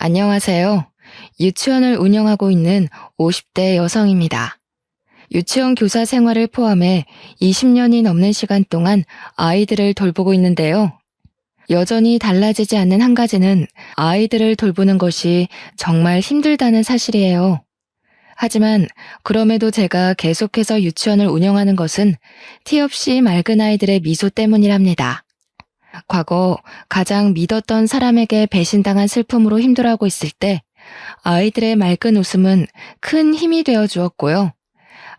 안녕하세요. 유치원을 운영하고 있는 50대 여성입니다. 유치원 교사 생활을 포함해 20년이 넘는 시간 동안 아이들을 돌보고 있는데요. 여전히 달라지지 않는 한 가지는 아이들을 돌보는 것이 정말 힘들다는 사실이에요. 하지만 그럼에도 제가 계속해서 유치원을 운영하는 것은 티 없이 맑은 아이들의 미소 때문이랍니다. 과거 가장 믿었던 사람에게 배신당한 슬픔으로 힘들어하고 있을 때 아이들의 맑은 웃음은 큰 힘이 되어 주었고요.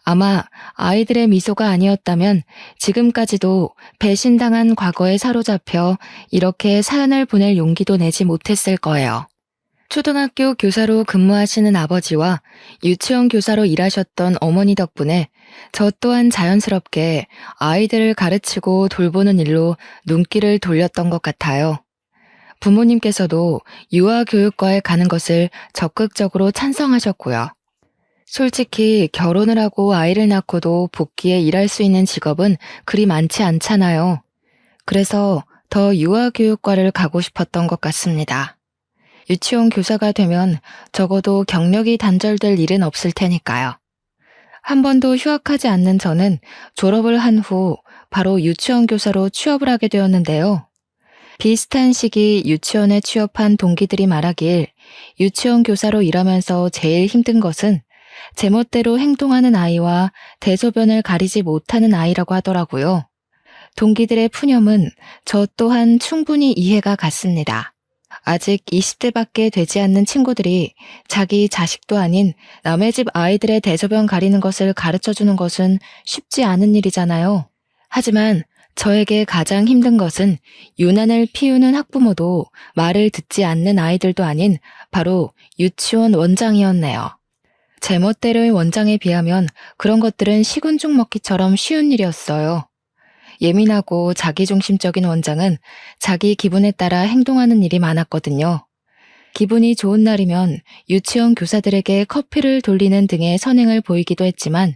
아마 아이들의 미소가 아니었다면 지금까지도 배신당한 과거에 사로잡혀 이렇게 사연을 보낼 용기도 내지 못했을 거예요. 초등학교 교사로 근무하시는 아버지와 유치원 교사로 일하셨던 어머니 덕분에 저 또한 자연스럽게 아이들을 가르치고 돌보는 일로 눈길을 돌렸던 것 같아요. 부모님께서도 유아교육과에 가는 것을 적극적으로 찬성하셨고요. 솔직히 결혼을 하고 아이를 낳고도 복귀해 일할 수 있는 직업은 그리 많지 않잖아요. 그래서 더 유아교육과를 가고 싶었던 것 같습니다. 유치원 교사가 되면 적어도 경력이 단절될 일은 없을 테니까요. 한 번도 휴학하지 않는 저는 졸업을 한 후 바로 유치원 교사로 취업을 하게 되었는데요. 비슷한 시기 유치원에 취업한 동기들이 말하길 유치원 교사로 일하면서 제일 힘든 것은 제멋대로 행동하는 아이와 대소변을 가리지 못하는 아이라고 하더라고요. 동기들의 푸념은 저 또한 충분히 이해가 갔습니다. 아직 20대밖에 되지 않는 친구들이 자기 자식도 아닌 남의 집 아이들의 대소변 가리는 것을 가르쳐주는 것은 쉽지 않은 일이잖아요. 하지만 저에게 가장 힘든 것은 유난을 피우는 학부모도 말을 듣지 않는 아이들도 아닌 바로 유치원 원장이었네요. 제멋대로의 원장에 비하면 그런 것들은 식은죽 먹기처럼 쉬운 일이었어요. 예민하고 자기중심적인 원장은 자기 기분에 따라 행동하는 일이 많았거든요. 기분이 좋은 날이면 유치원 교사들에게 커피를 돌리는 등의 선행을 보이기도 했지만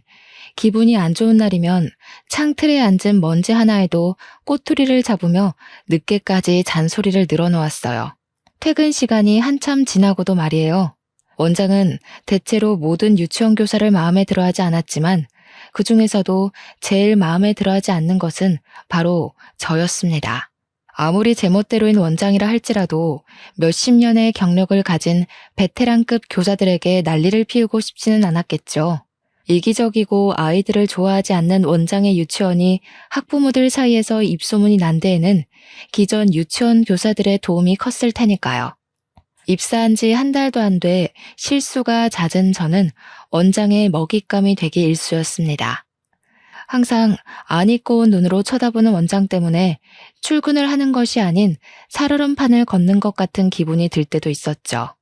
기분이 안 좋은 날이면 창틀에 앉은 먼지 하나에도 꼬투리를 잡으며 늦게까지 잔소리를 늘어놓았어요. 퇴근 시간이 한참 지나고도 말이에요. 원장은 대체로 모든 유치원 교사를 마음에 들어하지 않았지만 그 중에서도 제일 마음에 들어하지 않는 것은 바로 저였습니다. 아무리 제멋대로인 원장이라 할지라도 몇십 년의 경력을 가진 베테랑급 교사들에게 난리를 피우고 싶지는 않았겠죠. 이기적이고 아이들을 좋아하지 않는 원장의 유치원이 학부모들 사이에서 입소문이 난 데에는 기존 유치원 교사들의 도움이 컸을 테니까요. 입사한 지 한 달도 안 돼 실수가 잦은 저는 원장의 먹잇감이 되기 일쑤였습니다. 항상 안 잊고 온 눈으로 쳐다보는 원장 때문에 출근을 하는 것이 아닌 살얼음판을 걷는 것 같은 기분이 들 때도 있었죠.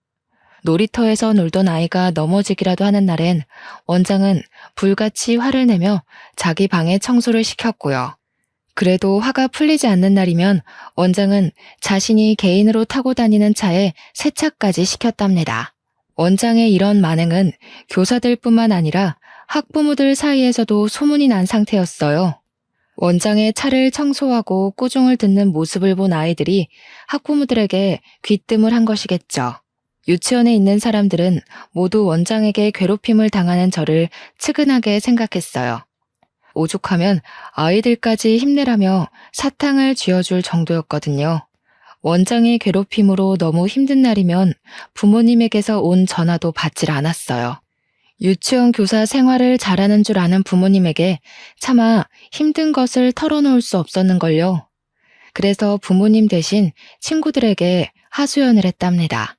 놀이터에서 놀던 아이가 넘어지기라도 하는 날엔 원장은 불같이 화를 내며 자기 방에 청소를 시켰고요. 그래도 화가 풀리지 않는 날이면 원장은 자신이 개인으로 타고 다니는 차에 세차까지 시켰답니다. 원장의 이런 만행은 교사들뿐만 아니라 학부모들 사이에서도 소문이 난 상태였어요. 원장의 차를 청소하고 꾸중을 듣는 모습을 본 아이들이 학부모들에게 귀뜸을 한 것이겠죠. 유치원에 있는 사람들은 모두 원장에게 괴롭힘을 당하는 저를 측은하게 생각했어요. 오죽하면 아이들까지 힘내라며 사탕을 쥐어줄 정도였거든요. 원장의 괴롭힘으로 너무 힘든 날이면 부모님에게서 온 전화도 받질 않았어요. 유치원 교사 생활을 잘하는 줄 아는 부모님에게 차마 힘든 것을 털어놓을 수 없었는걸요. 그래서 부모님 대신 친구들에게 하소연을 했답니다.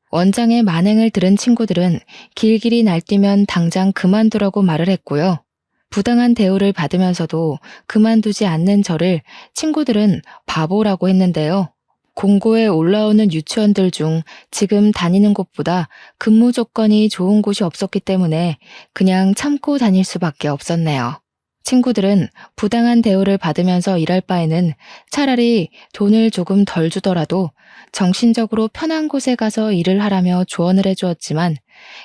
원장의 만행을 들은 친구들은 길길이 날뛰면 당장 그만두라고 말을 했고요. 부당한 대우를 받으면서도 그만두지 않는 저를 친구들은 바보라고 했는데요. 공고에 올라오는 유치원들 중 지금 다니는 곳보다 근무 조건이 좋은 곳이 없었기 때문에 그냥 참고 다닐 수밖에 없었네요. 친구들은 부당한 대우를 받으면서 일할 바에는 차라리 돈을 조금 덜 주더라도 정신적으로 편한 곳에 가서 일을 하라며 조언을 해주었지만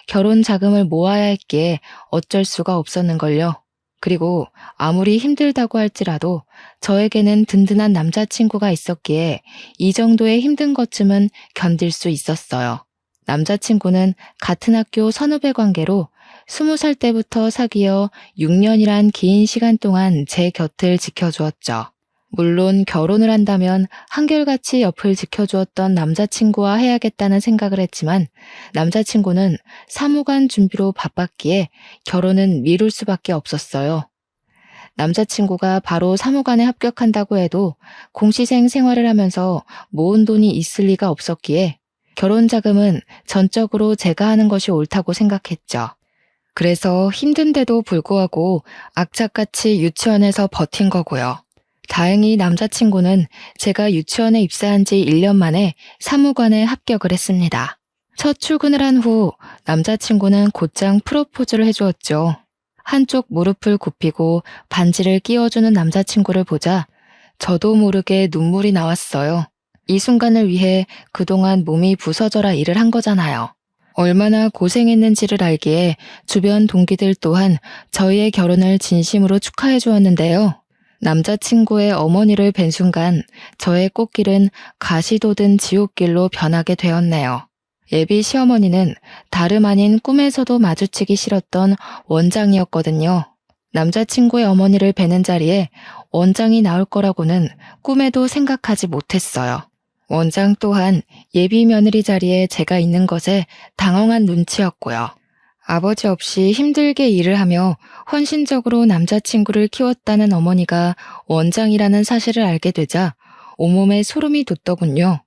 결혼 자금을 모아야 했기에 어쩔 수가 없었는걸요. 그리고 아무리 힘들다고 할지라도 저에게는 든든한 남자친구가 있었기에 이 정도의 힘든 것쯤은 견딜 수 있었어요. 남자친구는 같은 학교 선후배 관계로 20살 때부터 사귀어 6년이란 긴 시간 동안 제 곁을 지켜주었죠. 물론 결혼을 한다면 한결같이 옆을 지켜주었던 남자친구와 해야겠다는 생각을 했지만 남자친구는 사무관 준비로 바빴기에 결혼은 미룰 수밖에 없었어요. 남자친구가 바로 사무관에 합격한다고 해도 공시생 생활을 하면서 모은 돈이 있을 리가 없었기에 결혼 자금은 전적으로 제가 하는 것이 옳다고 생각했죠. 그래서 힘든데도 불구하고 악착같이 유치원에서 버틴 거고요. 다행히 남자친구는 제가 유치원에 입사한 지 1년 만에 사무관에 합격을 했습니다. 첫 출근을 한 후 남자친구는 곧장 프로포즈를 해주었죠. 한쪽 무릎을 굽히고 반지를 끼워주는 남자친구를 보자 저도 모르게 눈물이 나왔어요. 이 순간을 위해 그동안 몸이 부서져라 일을 한 거잖아요. 얼마나 고생했는지를 알기에 주변 동기들 또한 저희의 결혼을 진심으로 축하해 주었는데요. 남자친구의 어머니를 뵌 순간 저의 꽃길은 가시 돋은 지옥길로 변하게 되었네요. 예비 시어머니는 다름 아닌 꿈에서도 마주치기 싫었던 원장이었거든요. 남자친구의 어머니를 뵈는 자리에 원장이 나올 거라고는 꿈에도 생각하지 못했어요. 원장 또한 예비 며느리 자리에 제가 있는 것에 당황한 눈치였고요. 아버지 없이 힘들게 일을 하며 헌신적으로 남자친구를 키웠다는 어머니가 원장이라는 사실을 알게 되자 온몸에 소름이 돋더군요.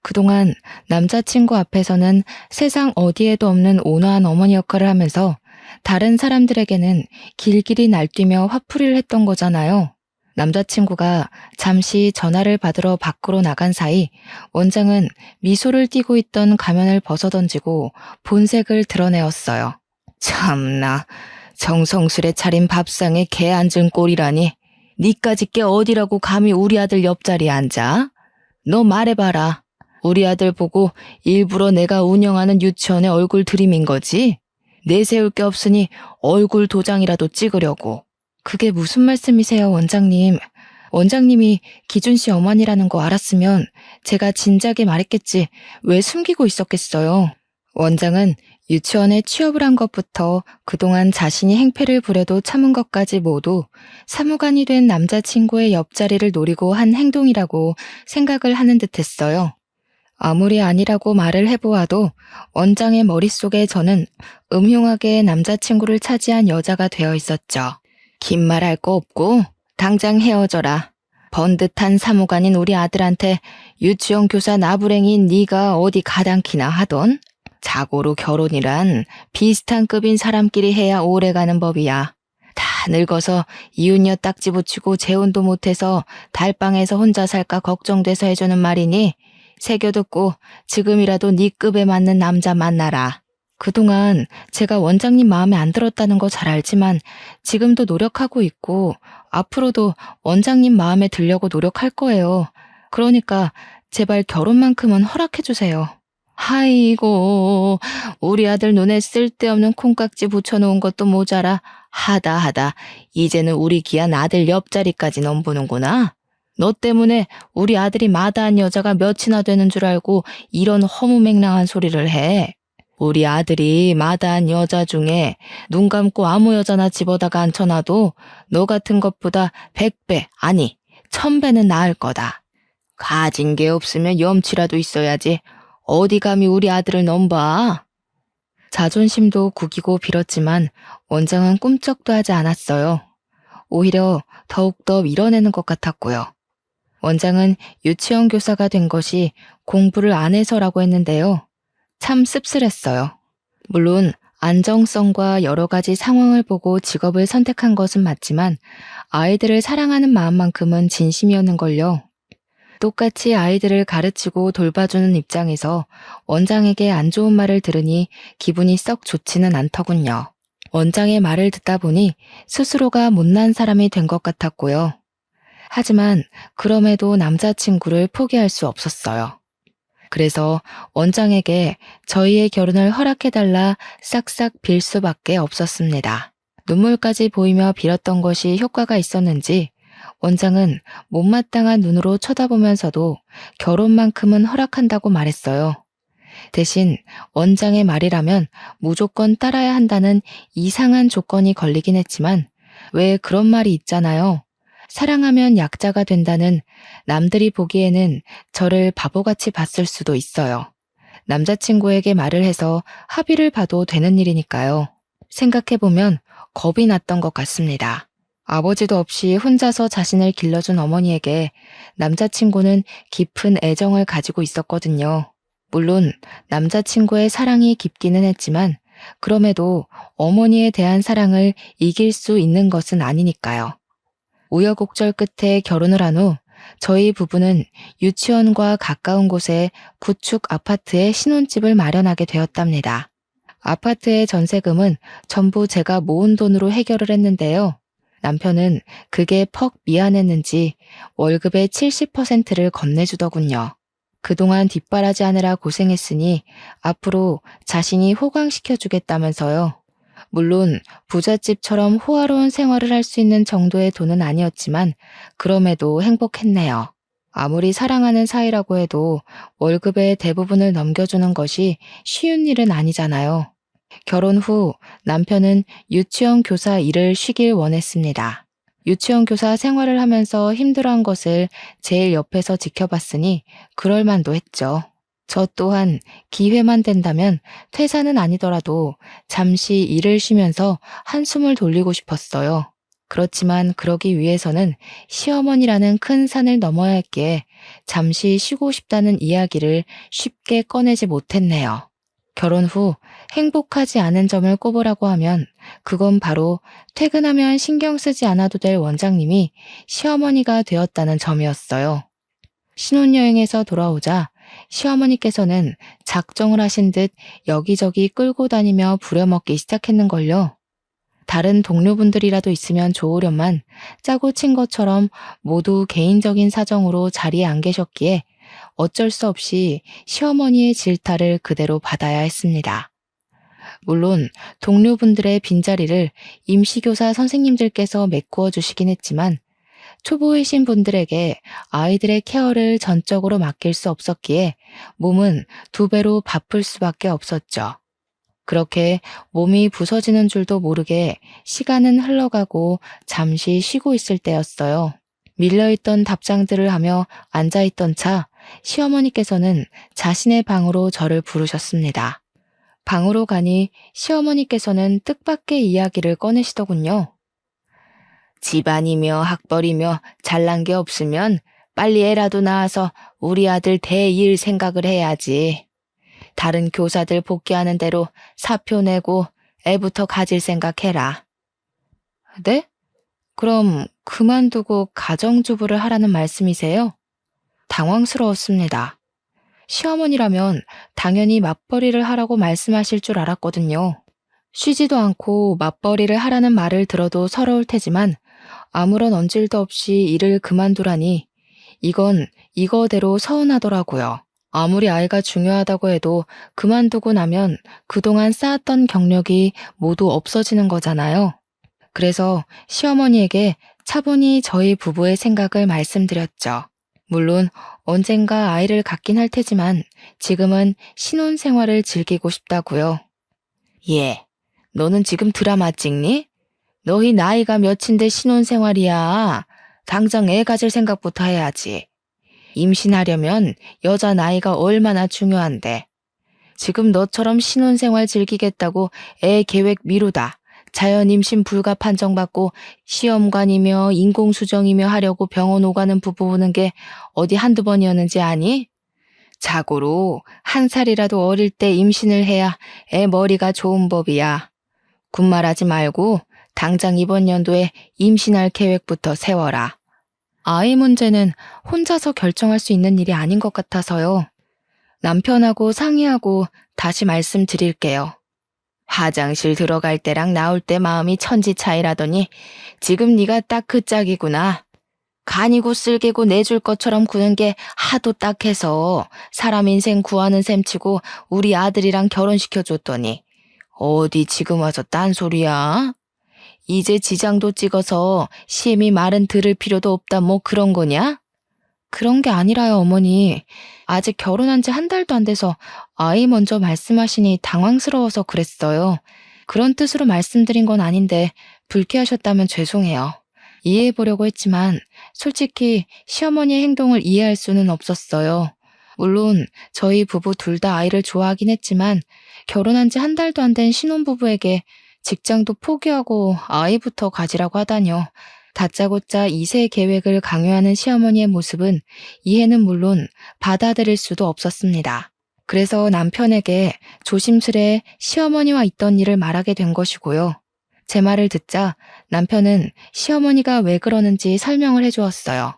그동안 남자친구 앞에서는 세상 어디에도 없는 온화한 어머니 역할을 하면서 다른 사람들에게는 길길이 날뛰며 화풀이를 했던 거잖아요. 남자친구가 잠시 전화를 받으러 밖으로 나간 사이 원장은 미소를 띠고 있던 가면을 벗어던지고 본색을 드러내었어요. 참나, 정성스레 차린 밥상에 개 앉은 꼴이라니. 니까짓 게 어디라고 감히 우리 아들 옆자리에 앉아? 너 말해봐라. 우리 아들 보고 일부러 내가 운영하는 유치원에 얼굴 들이민 거지? 내세울 게 없으니 얼굴 도장이라도 찍으려고. 그게 무슨 말씀이세요, 원장님? 원장님이 기준 씨 어머니라는 거 알았으면 제가 진작에 말했겠지 왜 숨기고 있었겠어요? 원장은 유치원에 취업을 한 것부터 그동안 자신이 행패를 부려도 참은 것까지 모두 사무관이 된 남자친구의 옆자리를 노리고 한 행동이라고 생각을 하는 듯 했어요. 아무리 아니라고 말을 해보아도 원장의 머릿속에 저는 음흉하게 남자친구를 차지한 여자가 되어 있었죠. 긴 말 할 거 없고 당장 헤어져라. 번듯한 사무관인 우리 아들한테 유치원 교사 나부랭인 네가 어디 가당키나 하던? 자고로 결혼이란 비슷한 급인 사람끼리 해야 오래가는 법이야. 다 늙어서 이웃녀 딱지 붙이고 재혼도 못해서 달방에서 혼자 살까 걱정돼서 해주는 말이니 새겨 듣고 지금이라도 네 급에 맞는 남자 만나라. 그동안 제가 원장님 마음에 안 들었다는 거 잘 알지만 지금도 노력하고 있고 앞으로도 원장님 마음에 들려고 노력할 거예요. 그러니까 제발 결혼만큼은 허락해 주세요. 아이고, 우리 아들 눈에 쓸데없는 콩깍지 붙여놓은 것도 모자라 하다 이제는 우리 귀한 아들 옆자리까지 넘보는구나. 너 때문에 우리 아들이 마다한 여자가 몇이나 되는 줄 알고 이런 허무맹랑한 소리를 해. 우리 아들이 마다한 여자 중에 눈 감고 아무 여자나 집어다가 앉혀놔도 너 같은 것보다 100배, 아니 1000배는 나을 거다. 가진 게 없으면 염치라도 있어야지. 어디 감히 우리 아들을 넘봐. 자존심도 구기고 빌었지만 원장은 꿈쩍도 하지 않았어요. 오히려 더욱더 밀어내는 것 같았고요. 원장은 유치원 교사가 된 것이 공부를 안 해서라고 했는데요. 참 씁쓸했어요. 물론 안정성과 여러 가지 상황을 보고 직업을 선택한 것은 맞지만 아이들을 사랑하는 마음만큼은 진심이었는걸요. 똑같이 아이들을 가르치고 돌봐주는 입장에서 원장에게 안 좋은 말을 들으니 기분이 썩 좋지는 않더군요. 원장의 말을 듣다 보니 스스로가 못난 사람이 된 것 같았고요. 하지만 그럼에도 남자친구를 포기할 수 없었어요. 그래서 원장에게 저희의 결혼을 허락해달라 싹싹 빌 수밖에 없었습니다. 눈물까지 보이며 빌었던 것이 효과가 있었는지 원장은 못마땅한 눈으로 쳐다보면서도 결혼만큼은 허락한다고 말했어요. 대신 원장의 말이라면 무조건 따라야 한다는 이상한 조건이 걸리긴 했지만 왜 그런 말이 있잖아요. 사랑하면 약자가 된다는. 남들이 보기에는 저를 바보같이 봤을 수도 있어요. 남자친구에게 말을 해서 합의를 봐도 되는 일이니까요. 생각해보면 겁이 났던 것 같습니다. 아버지도 없이 혼자서 자신을 길러준 어머니에게 남자친구는 깊은 애정을 가지고 있었거든요. 물론 남자친구의 사랑이 깊기는 했지만 그럼에도 어머니에 대한 사랑을 이길 수 있는 것은 아니니까요. 우여곡절 끝에 결혼을 한 후 저희 부부는 유치원과 가까운 곳에 구축 아파트에 신혼집을 마련하게 되었답니다. 아파트의 전세금은 전부 제가 모은 돈으로 해결을 했는데요. 남편은 그게 퍽 미안했는지 월급의 70%를 건네주더군요. 그동안 뒷바라지 하느라 고생했으니 앞으로 자신이 호강시켜주겠다면서요. 물론 부잣집처럼 호화로운 생활을 할 수 있는 정도의 돈은 아니었지만 그럼에도 행복했네요. 아무리 사랑하는 사이라고 해도 월급의 대부분을 넘겨주는 것이 쉬운 일은 아니잖아요. 결혼 후 남편은 유치원 교사 일을 쉬길 원했습니다. 유치원 교사 생활을 하면서 힘들어한 것을 제일 옆에서 지켜봤으니 그럴 만도 했죠. 저 또한 기회만 된다면 퇴사는 아니더라도 잠시 일을 쉬면서 한숨을 돌리고 싶었어요. 그렇지만 그러기 위해서는 시어머니라는 큰 산을 넘어야 했기에 잠시 쉬고 싶다는 이야기를 쉽게 꺼내지 못했네요. 결혼 후 행복하지 않은 점을 꼽으라고 하면 그건 바로 퇴근하면 신경 쓰지 않아도 될 원장님이 시어머니가 되었다는 점이었어요. 신혼여행에서 돌아오자 시어머니께서는 작정을 하신 듯 여기저기 끌고 다니며 부려먹기 시작했는걸요. 다른 동료분들이라도 있으면 좋으련만 짜고 친 것처럼 모두 개인적인 사정으로 자리에 안 계셨기에 어쩔 수 없이 시어머니의 질타를 그대로 받아야 했습니다. 물론 동료분들의 빈자리를 임시교사 선생님들께서 메꾸어 주시긴 했지만 초보이신 분들에게 아이들의 케어를 전적으로 맡길 수 없었기에 몸은 2배로 바쁠 수밖에 없었죠. 그렇게 몸이 부서지는 줄도 모르게 시간은 흘러가고 잠시 쉬고 있을 때였어요. 밀려있던 답장들을 하며 앉아있던 차 시어머니께서는 자신의 방으로 저를 부르셨습니다. 방으로 가니 시어머니께서는 뜻밖의 이야기를 꺼내시더군요. 집안이며 학벌이며 잘난 게 없으면 빨리 애라도 낳아서 우리 아들 대일 생각을 해야지. 다른 교사들 복귀하는 대로 사표 내고 애부터 가질 생각해라. 네? 그럼 그만두고 가정주부를 하라는 말씀이세요? 당황스러웠습니다. 시어머니라면 당연히 맞벌이를 하라고 말씀하실 줄 알았거든요. 쉬지도 않고 맞벌이를 하라는 말을 들어도 서러울 테지만 아무런 언질도 없이 일을 그만두라니 이건 이거대로 서운하더라고요. 아무리 아이가 중요하다고 해도 그만두고 나면 그동안 쌓았던 경력이 모두 없어지는 거잖아요. 그래서 시어머니에게 차분히 저희 부부의 생각을 말씀드렸죠. 물론 언젠가 아이를 갖긴 할 테지만 지금은 신혼생활을 즐기고 싶다고요. 예, 너는 지금 드라마 찍니? 너희 나이가 몇인데 신혼생활이야. 당장 애 가질 생각부터 해야지. 임신하려면 여자 나이가 얼마나 중요한데. 지금 너처럼 신혼생활 즐기겠다고 애 계획 미루다 자연 임신 불가 판정받고 시험관이며 인공수정이며 하려고 병원 오가는 부부 보는 게 어디 한두 번이었는지 아니? 자고로 1살이라도 어릴 때 임신을 해야 애 머리가 좋은 법이야. 군말하지 말고 당장 이번 연도에 임신할 계획부터 세워라. 아이 문제는 혼자서 결정할 수 있는 일이 아닌 것 같아서요. 남편하고 상의하고 다시 말씀드릴게요. 화장실 들어갈 때랑 나올 때 마음이 천지 차이라더니 지금 네가 딱 그 짝이구나. 간이고 쓸개고 내줄 것처럼 구는 게 하도 딱해서 사람 인생 구하는 셈 치고 우리 아들이랑 결혼시켜줬더니 어디 지금 와서 딴소리야? 이제 지장도 찍어서 심히 말은 들을 필요도 없다 뭐 그런 거냐? 그런 게 아니라요, 어머니. 아직 결혼한 지 한 달도 안 돼서 아이 먼저 말씀하시니 당황스러워서 그랬어요. 그런 뜻으로 말씀드린 건 아닌데 불쾌하셨다면 죄송해요. 이해해 보려고 했지만 솔직히 시어머니의 행동을 이해할 수는 없었어요. 물론 저희 부부 둘 다 아이를 좋아하긴 했지만 결혼한 지 한 달도 안 된 신혼부부에게 직장도 포기하고 아이부터 가지라고 하다뇨. 다짜고짜 2세 계획을 강요하는 시어머니의 모습은 이해는 물론 받아들일 수도 없었습니다. 그래서 남편에게 조심스레 시어머니와 있던 일을 말하게 된 것이고요. 제 말을 듣자 남편은 시어머니가 왜 그러는지 설명을 해주었어요.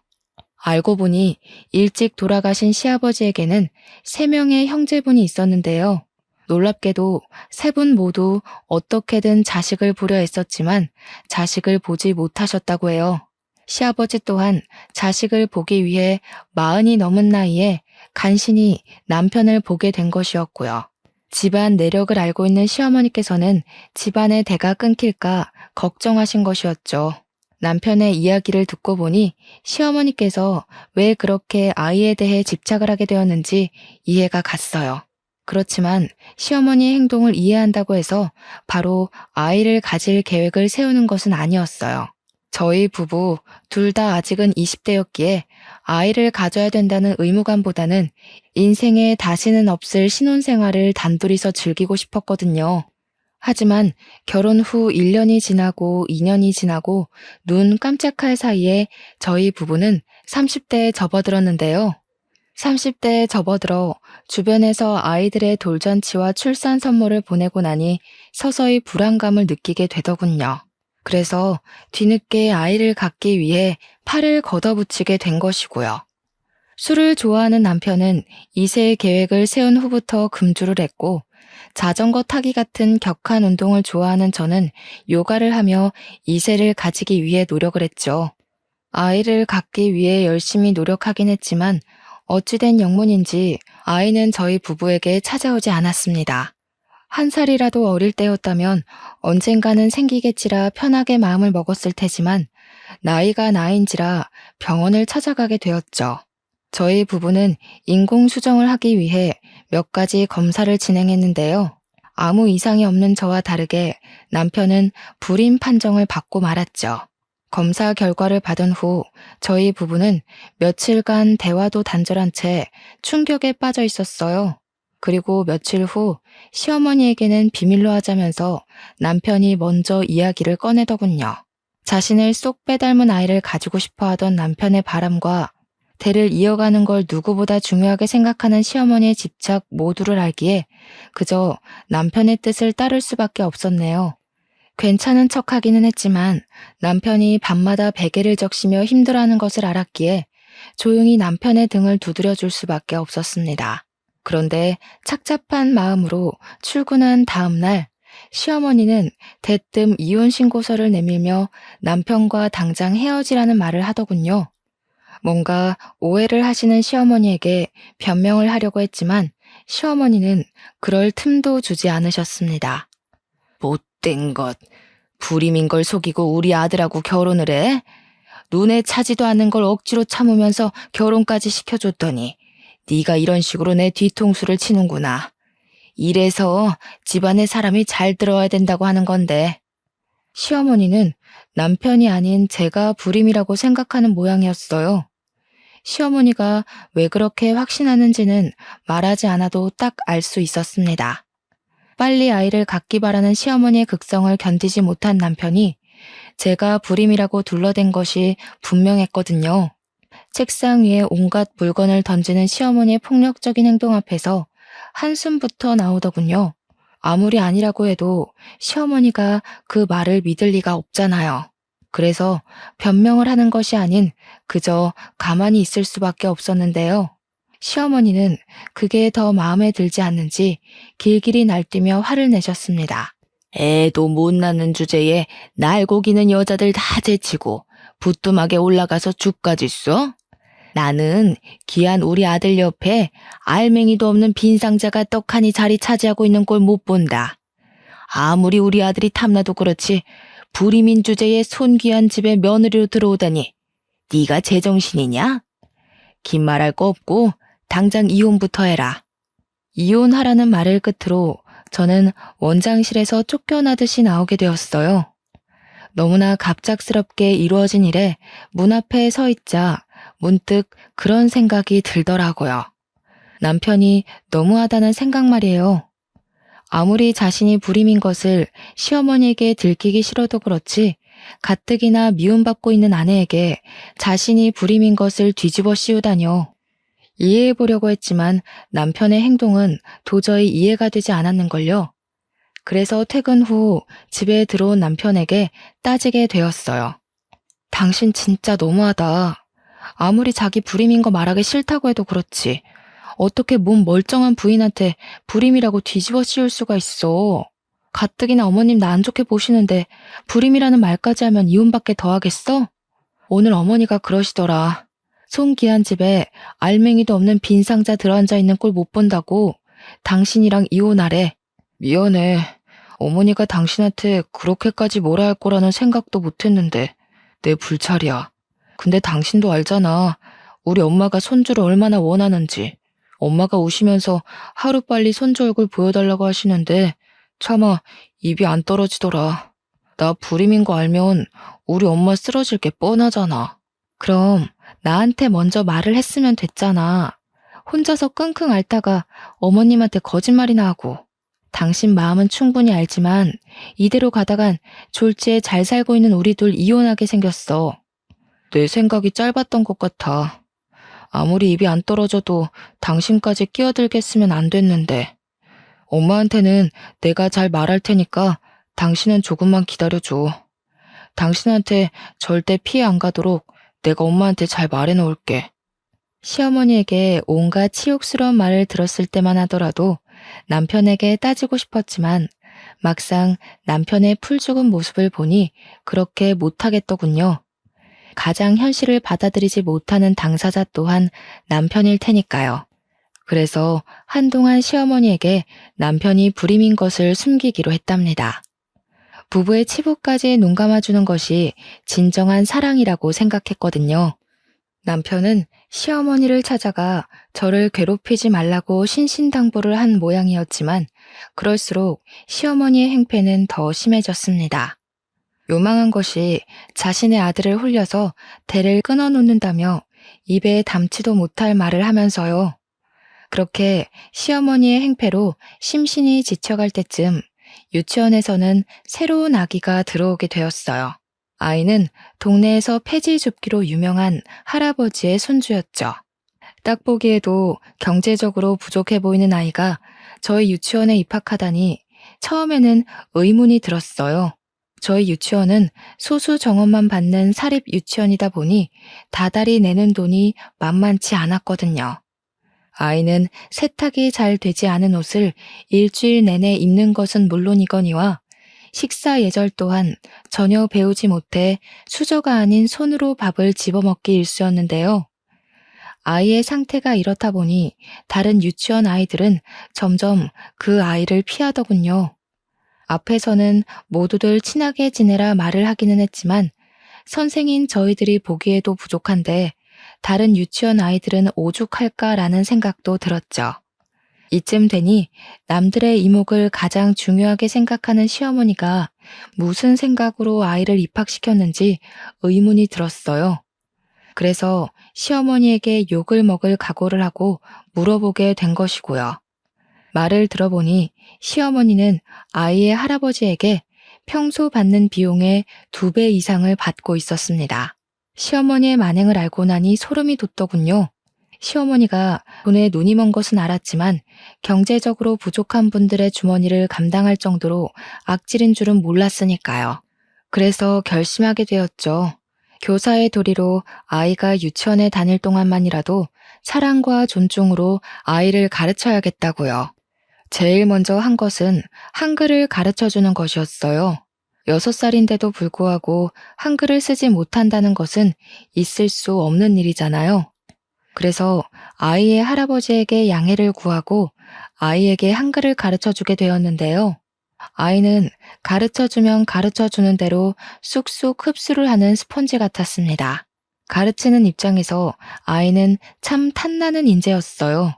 알고 보니 일찍 돌아가신 시아버지에게는 3명의 형제분이 있었는데요. 놀랍게도 3분 모두 어떻게든 자식을 보려 했었지만 자식을 보지 못하셨다고 해요. 시아버지 또한 자식을 보기 위해 40이 넘은 나이에 간신히 남편을 보게 된 것이었고요. 집안 내력을 알고 있는 시어머니께서는 집안의 대가 끊길까 걱정하신 것이었죠. 남편의 이야기를 듣고 보니 시어머니께서 왜 그렇게 아이에 대해 집착을 하게 되었는지 이해가 갔어요. 그렇지만 시어머니의 행동을 이해한다고 해서 바로 아이를 가질 계획을 세우는 것은 아니었어요. 저희 부부 둘 다 아직은 20대였기에 아이를 가져야 된다는 의무감보다는 인생에 다시는 없을 신혼생활을 단둘이서 즐기고 싶었거든요. 하지만 결혼 후 1년이 지나고 2년이 지나고 눈 깜짝할 사이에 저희 부부는 30대에 접어들었는데요. 30대에 접어들어 주변에서 아이들의 돌잔치와 출산 선물을 보내고 나니 서서히 불안감을 느끼게 되더군요. 그래서 뒤늦게 아이를 갖기 위해 팔을 걷어붙이게 된 것이고요. 술을 좋아하는 남편은 2세 계획을 세운 후부터 금주를 했고 자전거 타기 같은 격한 운동을 좋아하는 저는 요가를 하며 2세를 가지기 위해 노력을 했죠. 아이를 갖기 위해 열심히 노력하긴 했지만 어찌된 영문인지 아이는 저희 부부에게 찾아오지 않았습니다. 1살이라도 어릴 때였다면 언젠가는 생기겠지라 편하게 마음을 먹었을 테지만 나이가 나인지라 병원을 찾아가게 되었죠. 저희 부부는 인공수정을 하기 위해 몇 가지 검사를 진행했는데요. 아무 이상이 없는 저와 다르게 남편은 불임 판정을 받고 말았죠. 검사 결과를 받은 후 저희 부부는 며칠간 대화도 단절한 채 충격에 빠져 있었어요. 그리고 며칠 후 시어머니에게는 비밀로 하자면서 남편이 먼저 이야기를 꺼내더군요. 자신을 쏙 빼닮은 아이를 가지고 싶어 하던 남편의 바람과 대를 이어가는 걸 누구보다 중요하게 생각하는 시어머니의 집착 모두를 알기에 그저 남편의 뜻을 따를 수밖에 없었네요. 괜찮은 척하기는 했지만 남편이 밤마다 베개를 적시며 힘들어하는 것을 알았기에 조용히 남편의 등을 두드려줄 수밖에 없었습니다. 그런데 착잡한 마음으로 출근한 다음 날 시어머니는 대뜸 이혼 신고서를 내밀며 남편과 당장 헤어지라는 말을 하더군요. 뭔가 오해를 하시는 시어머니에게 변명을 하려고 했지만 시어머니는 그럴 틈도 주지 않으셨습니다. 못된 것, 불임인 걸 속이고 우리 아들하고 결혼을 해? 눈에 차지도 않는 걸 억지로 참으면서 결혼까지 시켜줬더니 네가 이런 식으로 내 뒤통수를 치는구나. 이래서 집안에 사람이 잘 들어와야 된다고 하는 건데. 시어머니는 남편이 아닌 제가 불임이라고 생각하는 모양이었어요. 시어머니가 왜 그렇게 확신하는지는 말하지 않아도 딱 알 수 있었습니다. 빨리 아이를 갖기 바라는 시어머니의 극성을 견디지 못한 남편이 제가 불임이라고 둘러댄 것이 분명했거든요. 책상 위에 온갖 물건을 던지는 시어머니의 폭력적인 행동 앞에서 한숨부터 나오더군요. 아무리 아니라고 해도 시어머니가 그 말을 믿을 리가 없잖아요. 그래서 변명을 하는 것이 아닌 그저 가만히 있을 수밖에 없었는데요. 시어머니는 그게 더 마음에 들지 않는지 길길이 날뛰며 화를 내셨습니다. 애도 못 낳는 주제에 날고기는 여자들 다 제치고 부뚜막에 올라가서 죽까지 써? 나는 귀한 우리 아들 옆에 알맹이도 없는 빈 상자가 떡하니 자리 차지하고 있는 꼴 못 본다. 아무리 우리 아들이 탐나도 그렇지 불임인 주제에 손귀한 집에 며느리로 들어오다니 네가 제정신이냐? 긴 말할 거 없고 당장 이혼부터 해라. 이혼하라는 말을 끝으로 저는 원장실에서 쫓겨나듯이 나오게 되었어요. 너무나 갑작스럽게 이루어진 일에 문 앞에 서 있자 문득 그런 생각이 들더라고요. 남편이 너무하다는 생각 말이에요. 아무리 자신이 불임인 것을 시어머니에게 들키기 싫어도 그렇지 가뜩이나 미움받고 있는 아내에게 자신이 불임인 것을 뒤집어 씌우다뇨. 이해해보려고 했지만 남편의 행동은 도저히 이해가 되지 않았는걸요. 그래서 퇴근 후 집에 들어온 남편에게 따지게 되었어요. 당신 진짜 너무하다. 아무리 자기 불임인 거 말하기 싫다고 해도 그렇지. 어떻게 몸 멀쩡한 부인한테 불임이라고 뒤집어 씌울 수가 있어. 가뜩이나 어머님 나 안 좋게 보시는데 불임이라는 말까지 하면 이혼밖에 더 하겠어? 오늘 어머니가 그러시더라. 송기한 집에 알맹이도 없는 빈 상자 들어앉아 있는 꼴 못 본다고 당신이랑 이혼하래. 미안해. 어머니가 당신한테 그렇게까지 뭐라 할 거라는 생각도 못 했는데 내 불찰이야. 근데 당신도 알잖아. 우리 엄마가 손주를 얼마나 원하는지. 엄마가 우시면서 하루빨리 손주 얼굴 보여달라고 하시는데 차마 입이 안 떨어지더라. 나 불임인 거 알면 우리 엄마 쓰러질 게 뻔하잖아. 그럼 나한테 먼저 말을 했으면 됐잖아. 혼자서 끙끙 앓다가 어머님한테 거짓말이나 하고. 당신 마음은 충분히 알지만 이대로 가다간 졸지에 잘 살고 있는 우리 둘 이혼하게 생겼어. 내 생각이 짧았던 것 같아. 아무리 입이 안 떨어져도 당신까지 끼어들겠으면 안 됐는데. 엄마한테는 내가 잘 말할 테니까 당신은 조금만 기다려줘. 당신한테 절대 피해 안 가도록 내가 엄마한테 잘 말해놓을게. 시어머니에게 온갖 치욕스러운 말을 들었을 때만 하더라도 남편에게 따지고 싶었지만 막상 남편의 풀죽은 모습을 보니 그렇게 못하겠더군요. 가장 현실을 받아들이지 못하는 당사자 또한 남편일 테니까요. 그래서 한동안 시어머니에게 남편이 불임인 것을 숨기기로 했답니다. 부부의 치부까지 눈 감아주는 것이 진정한 사랑이라고 생각했거든요. 남편은 시어머니를 찾아가 저를 괴롭히지 말라고 신신당부를 한 모양이었지만 그럴수록 시어머니의 행패는 더 심해졌습니다. 요망한 것이 자신의 아들을 홀려서 대를 끊어놓는다며 입에 담지도 못할 말을 하면서요. 그렇게 시어머니의 행패로 심신이 지쳐갈 때쯤 유치원에서는 새로운 아기가 들어오게 되었어요. 아이는 동네에서 폐지 줍기로 유명한 할아버지의 손주였죠. 딱 보기에도 경제적으로 부족해 보이는 아이가 저희 유치원에 입학하다니 처음에는 의문이 들었어요. 저희 유치원은 소수 정원만 받는 사립 유치원이다 보니 다달이 내는 돈이 만만치 않았거든요. 아이는 세탁이 잘 되지 않은 옷을 일주일 내내 입는 것은 물론이거니와 식사 예절 또한 전혀 배우지 못해 수저가 아닌 손으로 밥을 집어먹기 일쑤였는데요. 아이의 상태가 이렇다 보니 다른 유치원 아이들은 점점 그 아이를 피하더군요. 앞에서는 모두들 친하게 지내라 말을 하기는 했지만 선생인 저희들이 보기에도 부족한데 다른 유치원 아이들은 오죽할까라는 생각도 들었죠. 이쯤 되니 남들의 이목을 가장 중요하게 생각하는 시어머니가 무슨 생각으로 아이를 입학시켰는지 의문이 들었어요. 그래서 시어머니에게 욕을 먹을 각오를 하고 물어보게 된 것이고요. 말을 들어보니 시어머니는 아이의 할아버지에게 평소 받는 비용의 2배 이상을 받고 있었습니다. 시어머니의 만행을 알고 나니 소름이 돋더군요. 시어머니가 돈에 눈이 먼 것은 알았지만 경제적으로 부족한 분들의 주머니를 감당할 정도로 악질인 줄은 몰랐으니까요. 그래서 결심하게 되었죠. 교사의 도리로 아이가 유치원에 다닐 동안만이라도 사랑과 존중으로 아이를 가르쳐야겠다고요. 제일 먼저 한 것은 한글을 가르쳐주는 것이었어요. 6살인데도 불구하고 한글을 쓰지 못한다는 것은 있을 수 없는 일이잖아요. 그래서 아이의 할아버지에게 양해를 구하고 아이에게 한글을 가르쳐주게 되었는데요. 아이는 가르쳐주면 가르쳐주는 대로 쑥쑥 흡수를 하는 스펀지 같았습니다. 가르치는 입장에서 아이는 참 탐나는 인재였어요.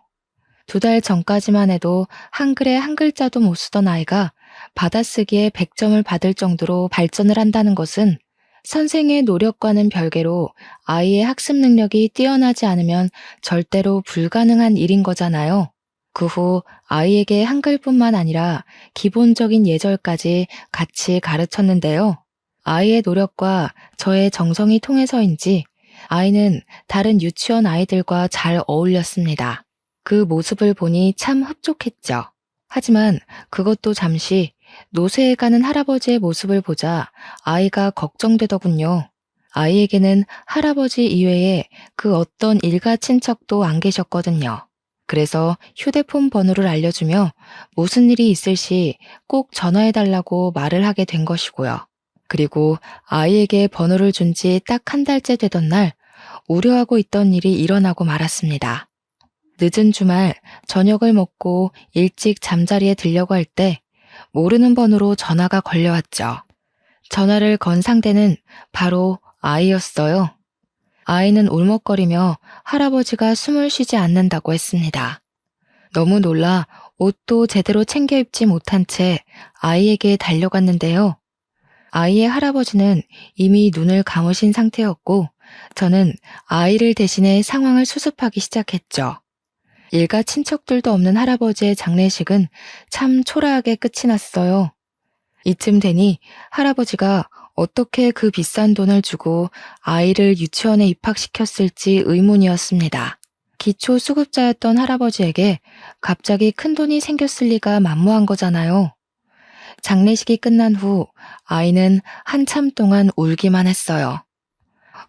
2달 전까지만 해도 한글에 한 글자도 못 쓰던 아이가 받아쓰기에 100점을 받을 정도로 발전을 한다는 것은 선생의 노력과는 별개로 아이의 학습 능력이 뛰어나지 않으면 절대로 불가능한 일인 거잖아요. 그 후 아이에게 한글뿐만 아니라 기본적인 예절까지 같이 가르쳤는데요. 아이의 노력과 저의 정성이 통해서인지 아이는 다른 유치원 아이들과 잘 어울렸습니다. 그 모습을 보니 참 흡족했죠. 하지만 그것도 잠시 노쇠해 가는 할아버지의 모습을 보자 아이가 걱정되더군요. 아이에게는 할아버지 이외에 그 어떤 일가 친척도 안 계셨거든요. 그래서 휴대폰 번호를 알려주며 무슨 일이 있을 시 꼭 전화해달라고 말을 하게 된 것이고요. 그리고 아이에게 번호를 준 지 딱 한 달째 되던 날 우려하고 있던 일이 일어나고 말았습니다. 늦은 주말 저녁을 먹고 일찍 잠자리에 들려고 할 때 모르는 번호로 전화가 걸려왔죠. 전화를 건 상대는 바로 아이였어요. 아이는 울먹거리며 할아버지가 숨을 쉬지 않는다고 했습니다. 너무 놀라 옷도 제대로 챙겨 입지 못한 채 아이에게 달려갔는데요. 아이의 할아버지는 이미 눈을 감으신 상태였고 저는 아이를 대신해 상황을 수습하기 시작했죠. 일가 친척들도 없는 할아버지의 장례식은 참 초라하게 끝이 났어요. 이쯤 되니 할아버지가 어떻게 그 비싼 돈을 주고 아이를 유치원에 입학시켰을지 의문이었습니다. 기초수급자였던 할아버지에게 갑자기 큰 돈이 생겼을 리가 만무한 거잖아요. 장례식이 끝난 후 아이는 한참 동안 울기만 했어요.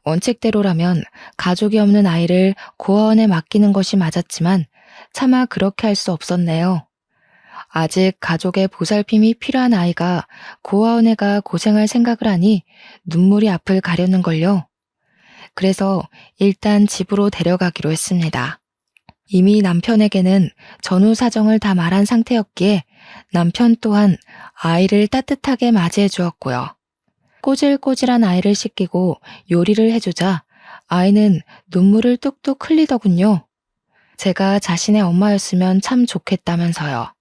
원칙대로라면 가족이 없는 아이를 고아원에 맡기는 것이 맞았지만 차마 그렇게 할 수 없었네요. 아직 가족의 보살핌이 필요한 아이가 고아원에 가 고생할 생각을 하니 눈물이 앞을 가려는걸요. 그래서 일단 집으로 데려가기로 했습니다. 이미 남편에게는 전후 사정을 다 말한 상태였기에 남편 또한 아이를 따뜻하게 맞이해 주었고요. 꼬질꼬질한 아이를 씻기고 요리를 해주자 아이는 눈물을 뚝뚝 흘리더군요. 제가 자신의 엄마였으면 참 좋겠다면서요.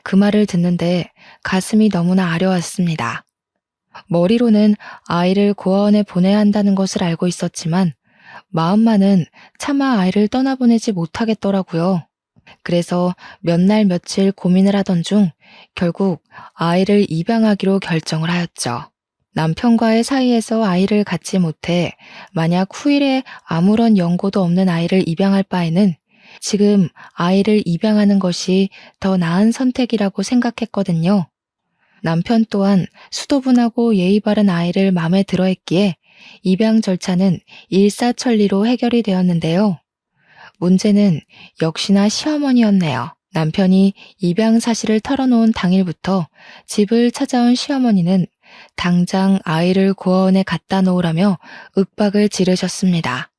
그 말을 듣는데 가슴이 너무나 아려왔습니다. 머리로는 아이를 고아원에 보내야 한다는 것을 알고 있었지만 마음만은 차마 아이를 떠나보내지 못하겠더라고요. 그래서 몇 날 며칠 고민을 하던 중 결국 아이를 입양하기로 결정을 하였죠. 남편과의 사이에서 아이를 갖지 못해 만약 후일에 아무런 연고도 없는 아이를 입양할 바에는 지금 아이를 입양하는 것이 더 나은 선택이라고 생각했거든요. 남편 또한 수도분하고 예의 바른 아이를 마음에 들어 했기에 입양 절차는 일사천리로 해결이 되었는데요. 문제는 역시나 시어머니였네요. 남편이 입양 사실을 털어놓은 당일부터 집을 찾아온 시어머니는 당장 아이를 고아원에 갖다 놓으라며 윽박을 지르셨습니다.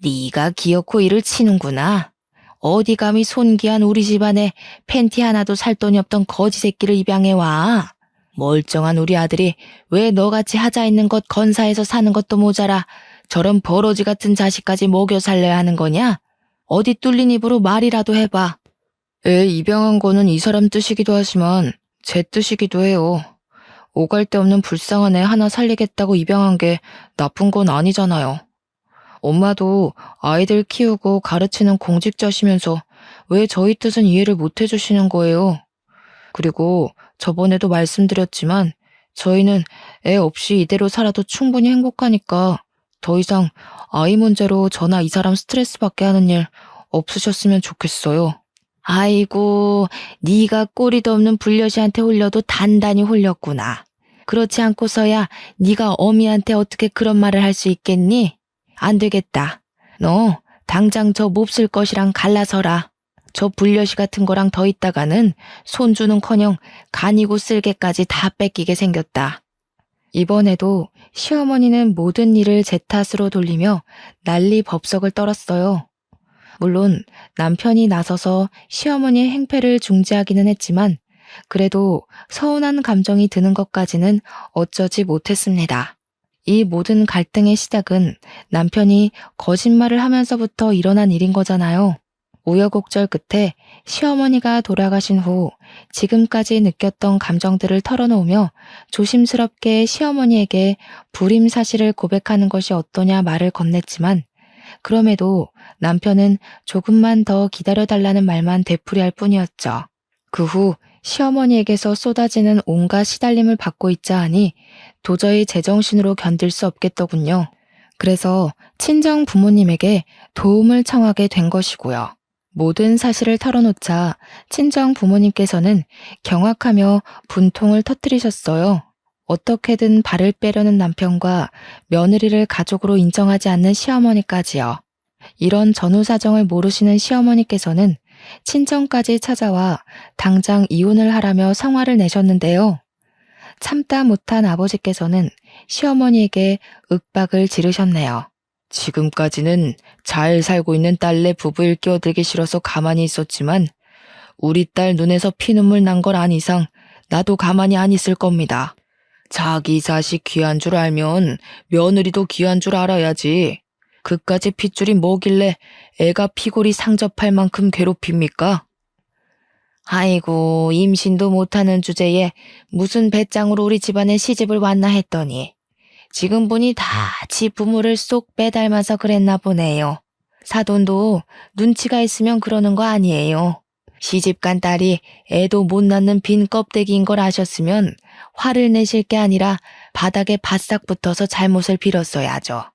네가 기어코 이를 치는구나. 어디 감히 손귀한 우리 집안에 팬티 하나도 살 돈이 없던 거지 새끼를 입양해와. 멀쩡한 우리 아들이 왜 너같이 하자 있는 것 건사해서 사는 것도 모자라 저런 버러지 같은 자식까지 먹여 살려야 하는 거냐? 어디 뚫린 입으로 말이라도 해봐. 애 입양한 거는 이 사람 뜻이기도 하지만 제 뜻이기도 해요. 오갈 데 없는 불쌍한 애 하나 살리겠다고 입양한 게 나쁜 건 아니잖아요. 엄마도 아이들 키우고 가르치는 공직자시면서 왜 저희 뜻은 이해를 못 해주시는 거예요? 그리고 저번에도 말씀드렸지만 저희는 애 없이 이대로 살아도 충분히 행복하니까 더 이상 아이 문제로 저나 이 사람 스트레스 받게 하는 일 없으셨으면 좋겠어요. 아이고, 네가 꼬리도 없는 불려시한테 홀려도 단단히 홀렸구나. 그렇지 않고서야 네가 어미한테 어떻게 그런 말을 할 수 있겠니? 안 되겠다. 너 당장 저 몹쓸 것이랑 갈라서라. 저 불려시 같은 거랑 더 있다가는 손주는커녕 간이고 쓸개까지 다 뺏기게 생겼다. 이번에도 시어머니는 모든 일을 제 탓으로 돌리며 난리 법석을 떨었어요. 물론 남편이 나서서 시어머니의 행패를 중지하기는 했지만 그래도 서운한 감정이 드는 것까지는 어쩌지 못했습니다. 이 모든 갈등의 시작은 남편이 거짓말을 하면서부터 일어난 일인 거잖아요. 우여곡절 끝에 시어머니가 돌아가신 후 지금까지 느꼈던 감정들을 털어놓으며 조심스럽게 시어머니에게 불임 사실을 고백하는 것이 어떠냐 말을 건넸지만, 그럼에도 남편은 조금만 더 기다려달라는 말만 되풀이할 뿐이었죠. 그 후 시어머니에게서 쏟아지는 온갖 시달림을 받고 있자 하니 도저히 제정신으로 견딜 수 없겠더군요. 그래서 친정 부모님에게 도움을 청하게 된 것이고요. 모든 사실을 털어놓자 친정 부모님께서는 경악하며 분통을 터뜨리셨어요. 어떻게든 발을 빼려는 남편과 며느리를 가족으로 인정하지 않는 시어머니까지요. 이런 전후 사정을 모르시는 시어머니께서는 친정까지 찾아와 당장 이혼을 하라며 성화를 내셨는데요. 참다 못한 아버지께서는 시어머니에게 윽박을 지르셨네요. 지금까지는 잘 살고 있는 딸네 부부를 끼어들기 싫어서 가만히 있었지만 우리 딸 눈에서 피눈물 난 걸 안 이상 나도 가만히 안 있을 겁니다. 자기 자식 귀한 줄 알면 며느리도 귀한 줄 알아야지. 그까지 핏줄이 뭐길래 애가 피골이 상접할 만큼 괴롭힙니까? 아이고, 임신도 못하는 주제에 무슨 배짱으로 우리 집안에 시집을 왔나 했더니 지금 보니 다 지 부모를 쏙 빼닮아서 그랬나 보네요. 사돈도 눈치가 있으면 그러는 거 아니에요. 시집간 딸이 애도 못 낳는 빈 껍데기인 걸 아셨으면 화를 내실 게 아니라 바닥에 바싹 붙어서 잘못을 빌었어야죠.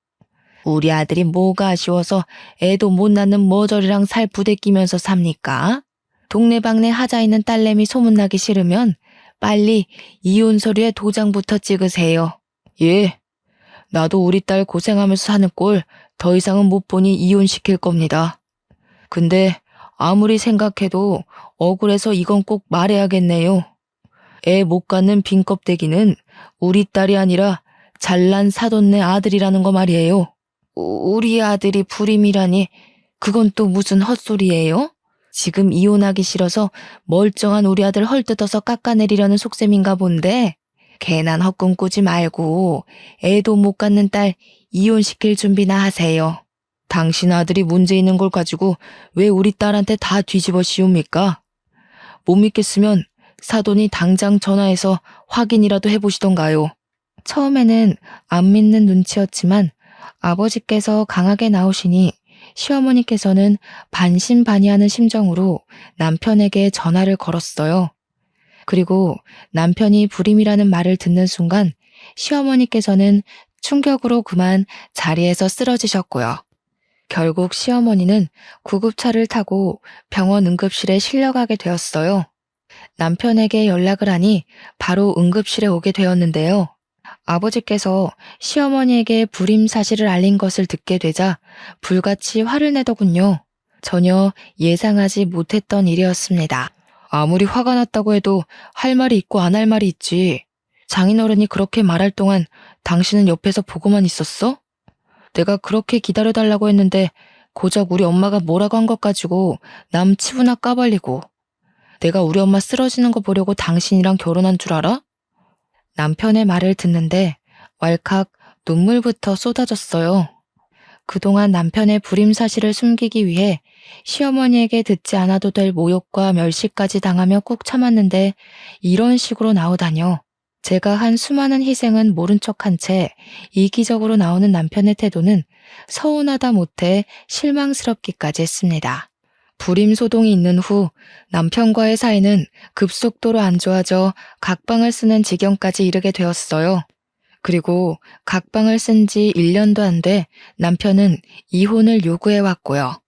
우리 아들이 뭐가 아쉬워서 애도 못 낳는 머저리랑 살 부대끼면서 삽니까? 동네방네 하자 있는 딸내미 소문나기 싫으면 빨리 이혼 서류에 도장부터 찍으세요. 예, 나도 우리 딸 고생하면서 사는 꼴 더 이상은 못 보니 이혼시킬 겁니다. 근데 아무리 생각해도 억울해서 이건 꼭 말해야겠네요. 애 못 갖는 빈 껍데기는 우리 딸이 아니라 잘난 사돈네 아들이라는 거 말이에요. 우리 아들이 불임이라니 그건 또 무슨 헛소리예요? 지금 이혼하기 싫어서 멀쩡한 우리 아들 헐뜯어서 깎아내리려는 속셈인가 본데 괜한 헛꿈 꾸지 말고 애도 못 갖는 딸 이혼시킬 준비나 하세요. 당신 아들이 문제 있는 걸 가지고 왜 우리 딸한테 다 뒤집어 씌웁니까? 못 믿겠으면 사돈이 당장 전화해서 확인이라도 해보시던가요. 처음에는 안 믿는 눈치였지만 아버지께서 강하게 나오시니 시어머니께서는 반신반의하는 심정으로 남편에게 전화를 걸었어요. 그리고 남편이 불임이라는 말을 듣는 순간 시어머니께서는 충격으로 그만 자리에서 쓰러지셨고요. 결국 시어머니는 구급차를 타고 병원 응급실에 실려가게 되었어요. 남편에게 연락을 하니 바로 응급실에 오게 되었는데요. 아버지께서 시어머니에게 불임 사실을 알린 것을 듣게 되자 불같이 화를 내더군요. 전혀 예상하지 못했던 일이었습니다. 아무리 화가 났다고 해도 할 말이 있고 안 할 말이 있지. 장인어른이 그렇게 말할 동안 당신은 옆에서 보고만 있었어? 내가 그렇게 기다려달라고 했는데 고작 우리 엄마가 뭐라고 한 것 가지고 남 치부나 까발리고, 내가 우리 엄마 쓰러지는 거 보려고 당신이랑 결혼한 줄 알아? 남편의 말을 듣는데 왈칵 눈물부터 쏟아졌어요. 그동안 남편의 불임 사실을 숨기기 위해 시어머니에게 듣지 않아도 될 모욕과 멸시까지 당하며 꾹 참았는데 이런 식으로 나오다뇨. 제가 한 수많은 희생은 모른 척한 채 이기적으로 나오는 남편의 태도는 서운하다 못해 실망스럽기까지 했습니다. 불임 소동이 있는 후 남편과의 사이는 급속도로 안 좋아져 각방을 쓰는 지경까지 이르게 되었어요. 그리고 각방을 쓴 지 1년도 안 돼 남편은 이혼을 요구해 왔고요.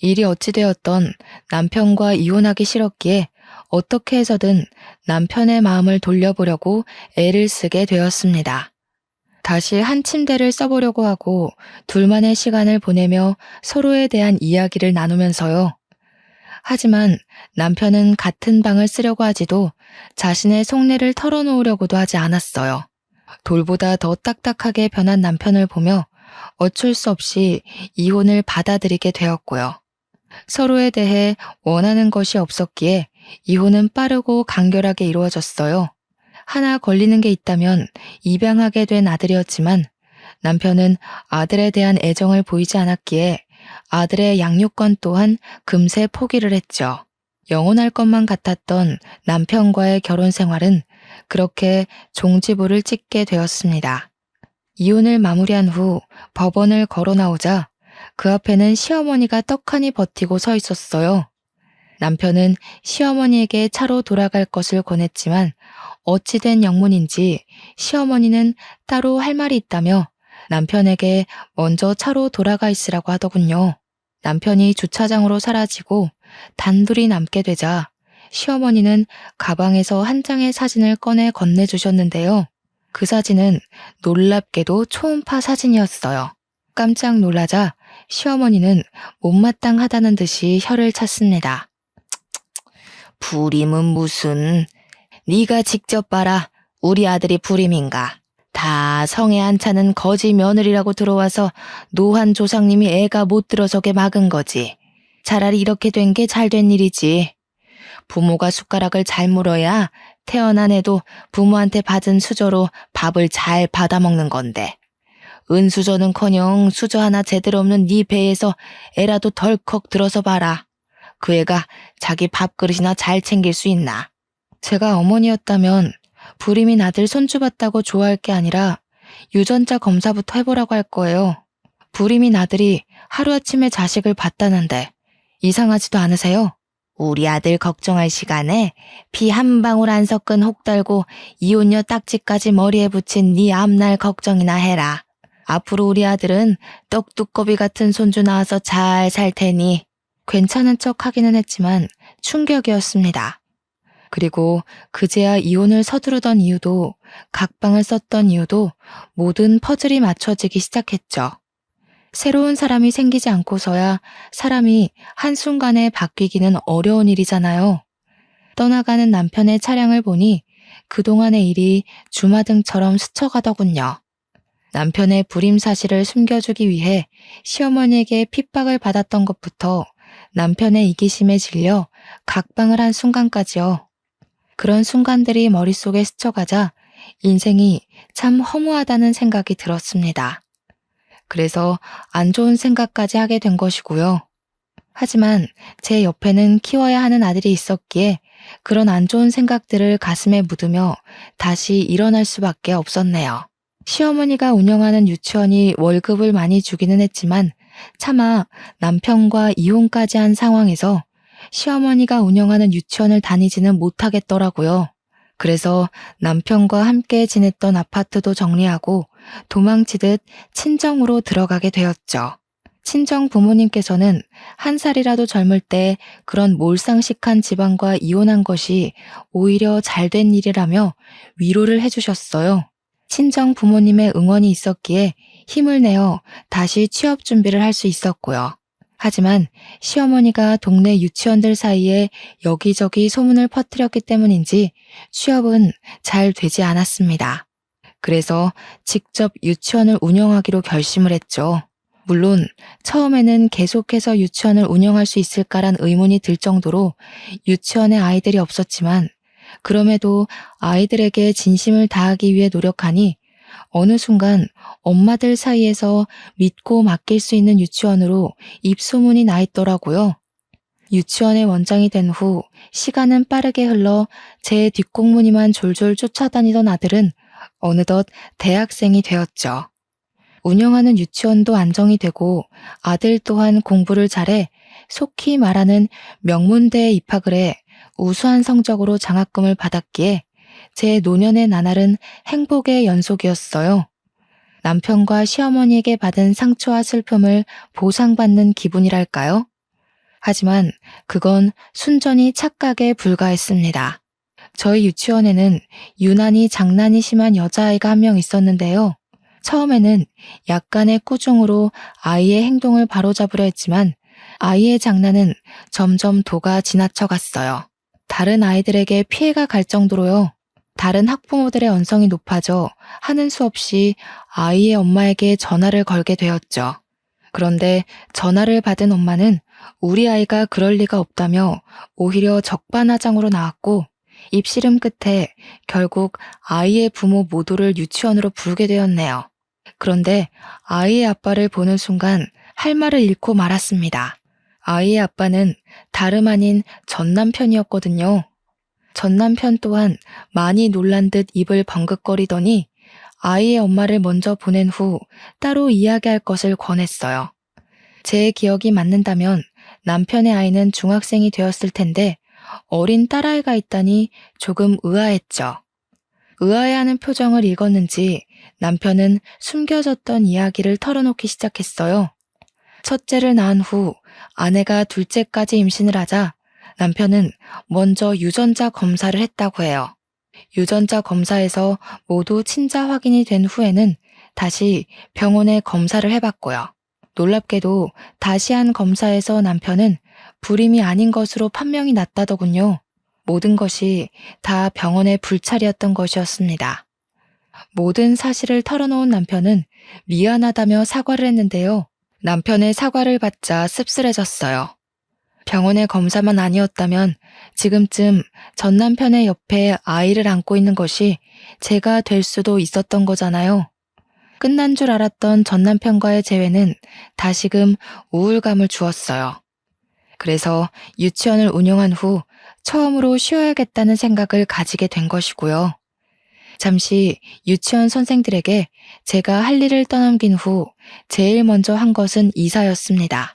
일이 어찌되었던 남편과 이혼하기 싫었기에 어떻게 해서든 남편의 마음을 돌려보려고 애를 쓰게 되었습니다. 다시 한 침대를 써보려고 하고 둘만의 시간을 보내며 서로에 대한 이야기를 나누면서요. 하지만 남편은 같은 방을 쓰려고 하지도 자신의 속내를 털어놓으려고도 하지 않았어요. 돌보다 더 딱딱하게 변한 남편을 보며 어쩔 수 없이 이혼을 받아들이게 되었고요. 서로에 대해 원하는 것이 없었기에 이혼은 빠르고 간결하게 이루어졌어요. 하나 걸리는 게 있다면 입양하게 된 아들이었지만 남편은 아들에 대한 애정을 보이지 않았기에 아들의 양육권 또한 금세 포기를 했죠. 영원할 것만 같았던 남편과의 결혼 생활은 그렇게 종지부를 찍게 되었습니다. 이혼을 마무리한 후 법원을 걸어 나오자 그 앞에는 시어머니가 떡하니 버티고 서 있었어요. 남편은 시어머니에게 차로 돌아갈 것을 권했지만 어찌된 영문인지 시어머니는 따로 할 말이 있다며 남편에게 먼저 차로 돌아가 있으라고 하더군요. 남편이 주차장으로 사라지고 단둘이 남게 되자 시어머니는 가방에서 한 장의 사진을 꺼내 건네주셨는데요. 그 사진은 놀랍게도 초음파 사진이었어요. 깜짝 놀라자 시어머니는 못마땅하다는 듯이 혀를 찼습니다. 불임은 무슨, 네가 직접 봐라. 우리 아들이 불임인가. 다 성에 안 차는 거지 며느리라고 들어와서 노한 조상님이 애가 못 들어서게 막은 거지. 차라리 이렇게 된 게 잘 된 일이지. 부모가 숟가락을 잘 물어야 태어난 애도 부모한테 받은 수저로 밥을 잘 받아먹는 건데. 은수저는커녕 수저 하나 제대로 없는 네 배에서 애라도 덜컥 들어서 봐라. 그 애가 자기 밥그릇이나 잘 챙길 수 있나. 제가 어머니였다면 불임인 아들 손주봤다고 좋아할 게 아니라 유전자 검사부터 해보라고 할 거예요. 불임인 아들이 하루아침에 자식을 봤다는데 이상하지도 않으세요? 우리 아들 걱정할 시간에 피 한 방울 안 섞은 혹 달고 이혼녀 딱지까지 머리에 붙인 네 앞날 걱정이나 해라. 앞으로 우리 아들은 떡두꺼비 같은 손주 낳아서 잘 살 테니. 괜찮은 척 하기는 했지만 충격이었습니다. 그리고 그제야 이혼을 서두르던 이유도 각방을 썼던 이유도 모든 퍼즐이 맞춰지기 시작했죠. 새로운 사람이 생기지 않고서야 사람이 한순간에 바뀌기는 어려운 일이잖아요. 떠나가는 남편의 차량을 보니 그동안의 일이 주마등처럼 스쳐가더군요. 남편의 불임 사실을 숨겨주기 위해 시어머니에게 핍박을 받았던 것부터 남편의 이기심에 질려 각방을 한 순간까지요. 그런 순간들이 머릿속에 스쳐가자 인생이 참 허무하다는 생각이 들었습니다. 그래서 안 좋은 생각까지 하게 된 것이고요. 하지만 제 옆에는 키워야 하는 아들이 있었기에 그런 안 좋은 생각들을 가슴에 묻으며 다시 일어날 수밖에 없었네요. 시어머니가 운영하는 유치원이 월급을 많이 주기는 했지만 차마 남편과 이혼까지 한 상황에서 시어머니가 운영하는 유치원을 다니지는 못하겠더라고요. 그래서 남편과 함께 지냈던 아파트도 정리하고 도망치듯 친정으로 들어가게 되었죠. 친정 부모님께서는 한 살이라도 젊을 때 그런 몰상식한 집안과 이혼한 것이 오히려 잘된 일이라며 위로를 해주셨어요. 친정 부모님의 응원이 있었기에 힘을 내어 다시 취업 준비를 할 수 있었고요. 하지만 시어머니가 동네 유치원들 사이에 여기저기 소문을 퍼뜨렸기 때문인지 취업은 잘 되지 않았습니다. 그래서 직접 유치원을 운영하기로 결심을 했죠. 물론 처음에는 계속해서 유치원을 운영할 수 있을까란 의문이 들 정도로 유치원에 아이들이 없었지만 그럼에도 아이들에게 진심을 다하기 위해 노력하니 어느 순간 엄마들 사이에서 믿고 맡길 수 있는 유치원으로 입소문이 나 있더라고요. 유치원의 원장이 된 후 시간은 빠르게 흘러 제 뒷공무니만 졸졸 쫓아다니던 아들은 어느덧 대학생이 되었죠. 운영하는 유치원도 안정이 되고 아들 또한 공부를 잘해 속히 말하는 명문대에 입학을 해 우수한 성적으로 장학금을 받았기에 제 노년의 나날은 행복의 연속이었어요. 남편과 시어머니에게 받은 상처와 슬픔을 보상받는 기분이랄까요? 하지만 그건 순전히 착각에 불과했습니다. 저희 유치원에는 유난히 장난이 심한 여자아이가 한 명 있었는데요. 처음에는 약간의 꾸중으로 아이의 행동을 바로잡으려 했지만 아이의 장난은 점점 도가 지나쳐갔어요. 다른 아이들에게 피해가 갈 정도로요. 다른 학부모들의 언성이 높아져 하는 수 없이 아이의 엄마에게 전화를 걸게 되었죠. 그런데 전화를 받은 엄마는 우리 아이가 그럴 리가 없다며 오히려 적반하장으로 나왔고 입씨름 끝에 결국 아이의 부모 모두를 유치원으로 부르게 되었네요. 그런데 아이의 아빠를 보는 순간 할 말을 잃고 말았습니다. 아이의 아빠는 다름 아닌 전 남편이었거든요. 전 남편 또한 많이 놀란 듯 입을 벌긋거리더니 아이의 엄마를 먼저 보낸 후 따로 이야기할 것을 권했어요. 제 기억이 맞는다면 남편의 아이는 중학생이 되었을 텐데 어린 딸아이가 있다니 조금 의아했죠. 의아해하는 표정을 읽었는지 남편은 숨겨졌던 이야기를 털어놓기 시작했어요. 첫째를 낳은 후 아내가 둘째까지 임신을 하자 남편은 먼저 유전자 검사를 했다고 해요. 유전자 검사에서 모두 친자 확인이 된 후에는 다시 병원에 검사를 해봤고요. 놀랍게도 다시 한 검사에서 남편은 불임이 아닌 것으로 판명이 났다더군요. 모든 것이 다 병원의 불찰이었던 것이었습니다. 모든 사실을 털어놓은 남편은 미안하다며 사과를 했는데요. 남편의 사과를 받자 씁쓸해졌어요. 병원의 검사만 아니었다면 지금쯤 전 남편의 옆에 아이를 안고 있는 것이 제가 될 수도 있었던 거잖아요. 끝난 줄 알았던 전 남편과의 재회는 다시금 우울감을 주었어요. 그래서 유치원을 운영한 후 처음으로 쉬어야겠다는 생각을 가지게 된 것이고요. 잠시 유치원 선생들에게 제가 할 일을 떠넘긴 후 제일 먼저 한 것은 이사였습니다.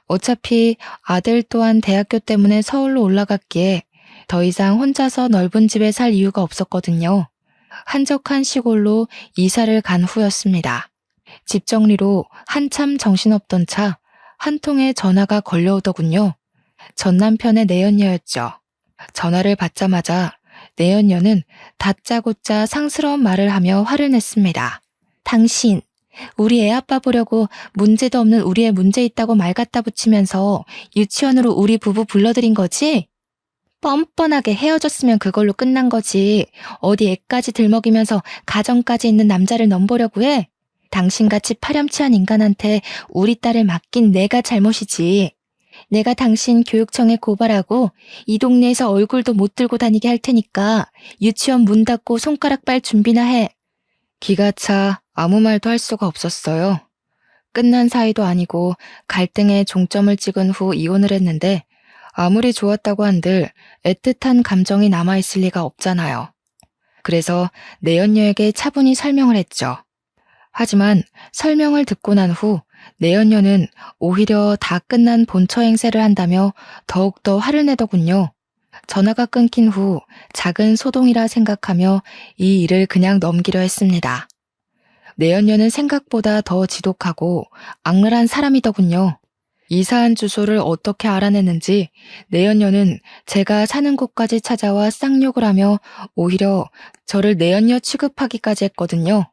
어차피 아들 또한 대학교 때문에 서울로 올라갔기에 더 이상 혼자서 넓은 집에 살 이유가 없었거든요. 한적한 시골로 이사를 간 후였습니다. 집 정리로 한참 정신없던 차 한 통의 전화가 걸려오더군요. 전 남편의 내연녀였죠. 전화를 받자마자 내연녀는 다짜고짜 상스러운 말을 하며 화를 냈습니다. 당신, 우리 애 아빠 보려고 문제도 없는 우리의 문제 있다고 말 갖다 붙이면서 유치원으로 우리 부부 불러들인 거지? 뻔뻔하게 헤어졌으면 그걸로 끝난 거지. 어디 애까지 들먹이면서 가정까지 있는 남자를 넘보려고 해? 당신같이 파렴치한 인간한테 우리 딸을 맡긴 내가 잘못이지. 내가 당신 교육청에 고발하고 이 동네에서 얼굴도 못 들고 다니게 할 테니까 유치원 문 닫고 손가락 빨 준비나 해. 기가 차 아무 말도 할 수가 없었어요. 끝난 사이도 아니고 갈등에 종점을 찍은 후 이혼을 했는데 아무리 좋았다고 한들 애틋한 감정이 남아있을 리가 없잖아요. 그래서 내연녀에게 차분히 설명을 했죠. 하지만 설명을 듣고 난 후 내연녀는 오히려 다 끝난 본처 행세를 한다며 더욱더 화를 내더군요. 전화가 끊긴 후 작은 소동이라 생각하며 이 일을 그냥 넘기려 했습니다. 내연녀는 생각보다 더 지독하고 악랄한 사람이더군요. 이사한 주소를 어떻게 알아냈는지 내연녀는 제가 사는 곳까지 찾아와 쌍욕을 하며 오히려 저를 내연녀 취급하기까지 했거든요.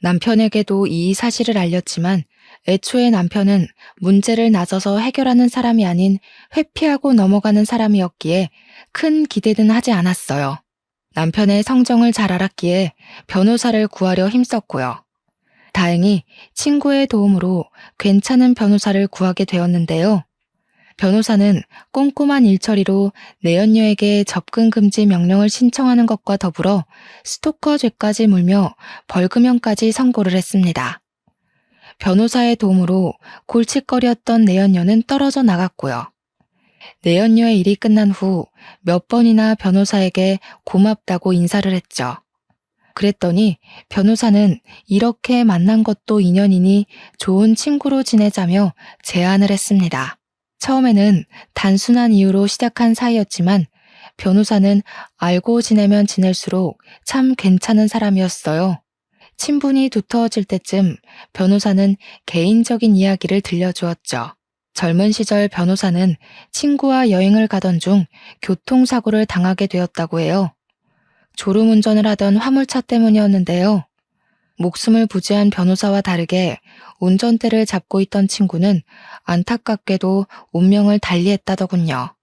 남편에게도 이 사실을 알렸지만 애초에 남편은 문제를 나서서 해결하는 사람이 아닌 회피하고 넘어가는 사람이었기에 큰 기대는 하지 않았어요. 남편의 성정을 잘 알았기에 변호사를 구하려 힘썼고요. 다행히 친구의 도움으로 괜찮은 변호사를 구하게 되었는데요. 변호사는 꼼꼼한 일처리로 내연녀에게 접근 금지 명령을 신청하는 것과 더불어 스토커 죄까지 물며 벌금형까지 선고를 했습니다. 변호사의 도움으로 골칫거리였던 내연녀는 떨어져 나갔고요. 내연녀의 일이 끝난 후 몇 번이나 변호사에게 고맙다고 인사를 했죠. 그랬더니 변호사는 이렇게 만난 것도 인연이니 좋은 친구로 지내자며 제안을 했습니다. 처음에는 단순한 이유로 시작한 사이였지만 변호사는 알고 지내면 지낼수록 참 괜찮은 사람이었어요. 친분이 두터워질 때쯤 변호사는 개인적인 이야기를 들려주었죠. 젊은 시절 변호사는 친구와 여행을 가던 중 교통사고를 당하게 되었다고 해요. 졸음운전을 하던 화물차 때문이었는데요. 목숨을 부지한 변호사와 다르게 운전대를 잡고 있던 친구는 안타깝게도 운명을 달리했다더군요.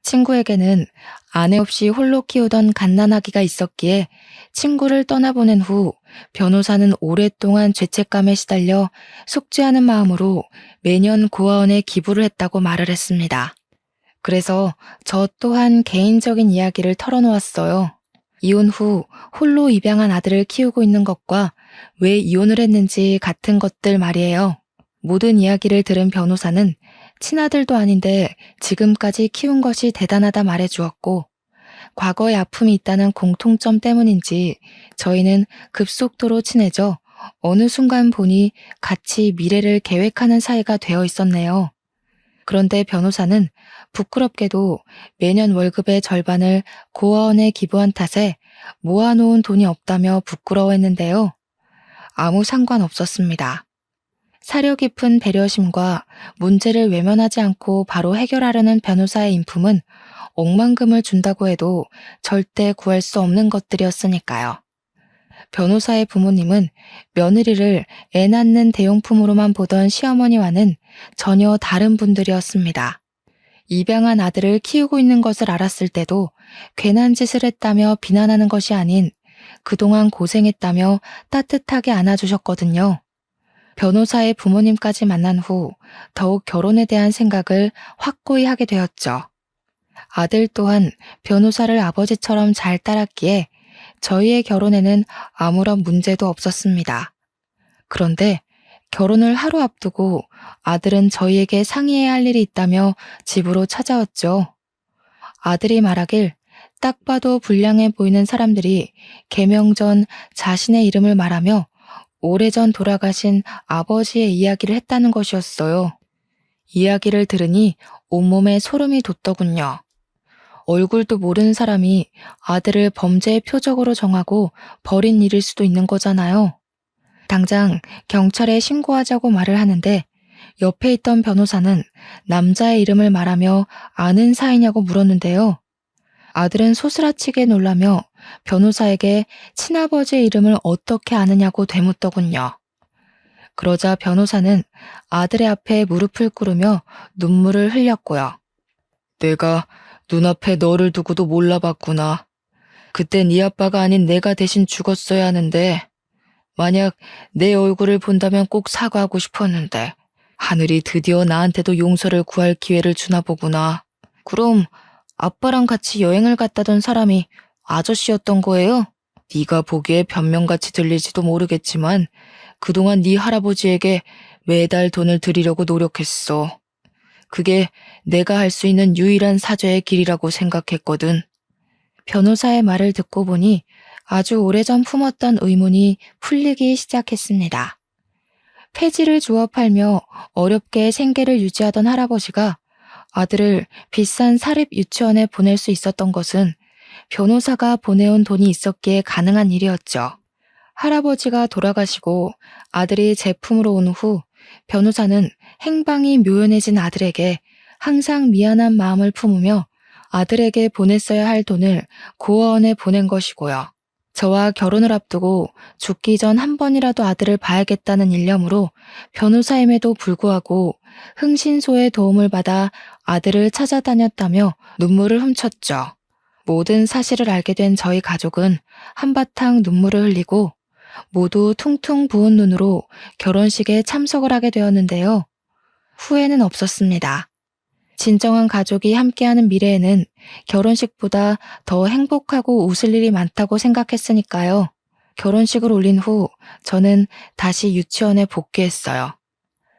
친구에게는 아내 없이 홀로 키우던 갓난아기가 있었기에 친구를 떠나보낸 후 변호사는 오랫동안 죄책감에 시달려 속죄하는 마음으로 매년 고아원에 기부를 했다고 말을 했습니다. 그래서 저 또한 개인적인 이야기를 털어놓았어요. 이혼 후 홀로 입양한 아들을 키우고 있는 것과 왜 이혼을 했는지 같은 것들 말이에요. 모든 이야기를 들은 변호사는 친아들도 아닌데 지금까지 키운 것이 대단하다 말해주었고, 과거에 아픔이 있다는 공통점 때문인지 저희는 급속도로 친해져 어느 순간 보니 같이 미래를 계획하는 사이가 되어 있었네요. 그런데 변호사는 부끄럽게도 매년 월급의 절반을 고아원에 기부한 탓에 모아놓은 돈이 없다며 부끄러워했는데요. 아무 상관없었습니다. 사려 깊은 배려심과 문제를 외면하지 않고 바로 해결하려는 변호사의 인품은 억만금을 준다고 해도 절대 구할 수 없는 것들이었으니까요. 변호사의 부모님은 며느리를 애 낳는 대용품으로만 보던 시어머니와는 전혀 다른 분들이었습니다. 입양한 아들을 키우고 있는 것을 알았을 때도 괜한 짓을 했다며 비난하는 것이 아닌 그동안 고생했다며 따뜻하게 안아주셨거든요. 변호사의 부모님까지 만난 후 더욱 결혼에 대한 생각을 확고히 하게 되었죠. 아들 또한 변호사를 아버지처럼 잘 따랐기에 저희의 결혼에는 아무런 문제도 없었습니다. 그런데 결혼을 하루 앞두고 아들은 저희에게 상의해야 할 일이 있다며 집으로 찾아왔죠. 아들이 말하길 딱 봐도 불량해 보이는 사람들이 개명 전 자신의 이름을 말하며 오래전 돌아가신 아버지의 이야기를 했다는 것이었어요. 이야기를 들으니 온몸에 소름이 돋더군요. 얼굴도 모르는 사람이 아들을 범죄의 표적으로 정하고 버린 일일 수도 있는 거잖아요. 당장 경찰에 신고하자고 말을 하는데 옆에 있던 변호사는 남자의 이름을 말하며 아는 사이냐고 물었는데요. 아들은 소스라치게 놀라며 변호사에게 친아버지의 이름을 어떻게 아느냐고 되묻더군요. 그러자 변호사는 아들의 앞에 무릎을 꿇으며 눈물을 흘렸고요. 내가 눈앞에 너를 두고도 몰라봤구나. 그때 네 아빠가 아닌 내가 대신 죽었어야 하는데, 만약 내 얼굴을 본다면 꼭 사과하고 싶었는데 하늘이 드디어 나한테도 용서를 구할 기회를 주나 보구나. 그럼 아빠랑 같이 여행을 갔다던 사람이 아저씨였던 거예요? 네가 보기에 변명같이 들릴지도 모르겠지만 그동안 네 할아버지에게 매달 돈을 드리려고 노력했어. 그게 내가 할 수 있는 유일한 사죄의 길이라고 생각했거든. 변호사의 말을 듣고 보니 아주 오래전 품었던 의문이 풀리기 시작했습니다. 폐지를 주워 팔며 어렵게 생계를 유지하던 할아버지가 아들을 비싼 사립 유치원에 보낼 수 있었던 것은 변호사가 보내온 돈이 있었기에 가능한 일이었죠. 할아버지가 돌아가시고 아들이 제품으로 온 후 변호사는 행방이 묘연해진 아들에게 항상 미안한 마음을 품으며 아들에게 보냈어야 할 돈을 고아원에 보낸 것이고요. 저와 결혼을 앞두고 죽기 전 한 번이라도 아들을 봐야겠다는 일념으로 변호사임에도 불구하고 흥신소의 도움을 받아 아들을 찾아다녔다며 눈물을 훔쳤죠. 모든 사실을 알게 된 저희 가족은 한바탕 눈물을 흘리고 모두 퉁퉁 부은 눈으로 결혼식에 참석을 하게 되었는데요. 후회는 없었습니다. 진정한 가족이 함께하는 미래에는 결혼식보다 더 행복하고 웃을 일이 많다고 생각했으니까요. 결혼식을 올린 후 저는 다시 유치원에 복귀했어요.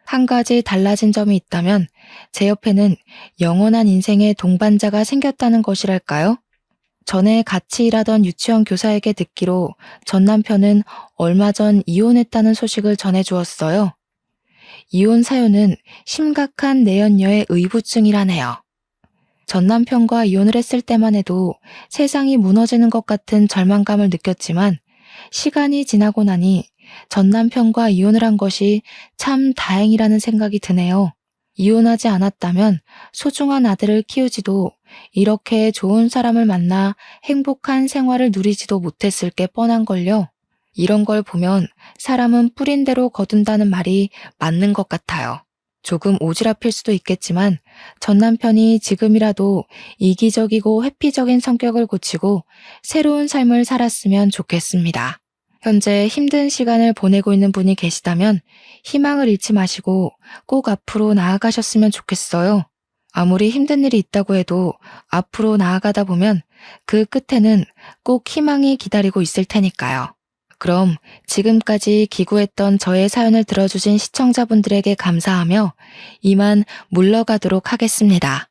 한 가지 달라진 점이 있다면 제 옆에는 영원한 인생의 동반자가 생겼다는 것이랄까요? 전에 같이 일하던 유치원 교사에게 듣기로 전 남편은 얼마 전 이혼했다는 소식을 전해주었어요. 이혼 사유는 심각한 내연녀의 의부증이라네요. 전 남편과 이혼을 했을 때만 해도 세상이 무너지는 것 같은 절망감을 느꼈지만 시간이 지나고 나니 전 남편과 이혼을 한 것이 참 다행이라는 생각이 드네요. 이혼하지 않았다면 소중한 아들을 키우지도 이렇게 좋은 사람을 만나 행복한 생활을 누리지도 못했을 게 뻔한걸요. 이런 걸 보면 사람은 뿌린 대로 거둔다는 말이 맞는 것 같아요. 조금 오지랖일 수도 있겠지만 전 남편이 지금이라도 이기적이고 회피적인 성격을 고치고 새로운 삶을 살았으면 좋겠습니다. 현재 힘든 시간을 보내고 있는 분이 계시다면 희망을 잃지 마시고 꼭 앞으로 나아가셨으면 좋겠어요. 아무리 힘든 일이 있다고 해도 앞으로 나아가다 보면 그 끝에는 꼭 희망이 기다리고 있을 테니까요. 그럼 지금까지 기구했던 저의 사연을 들어주신 시청자분들에게 감사하며 이만 물러가도록 하겠습니다.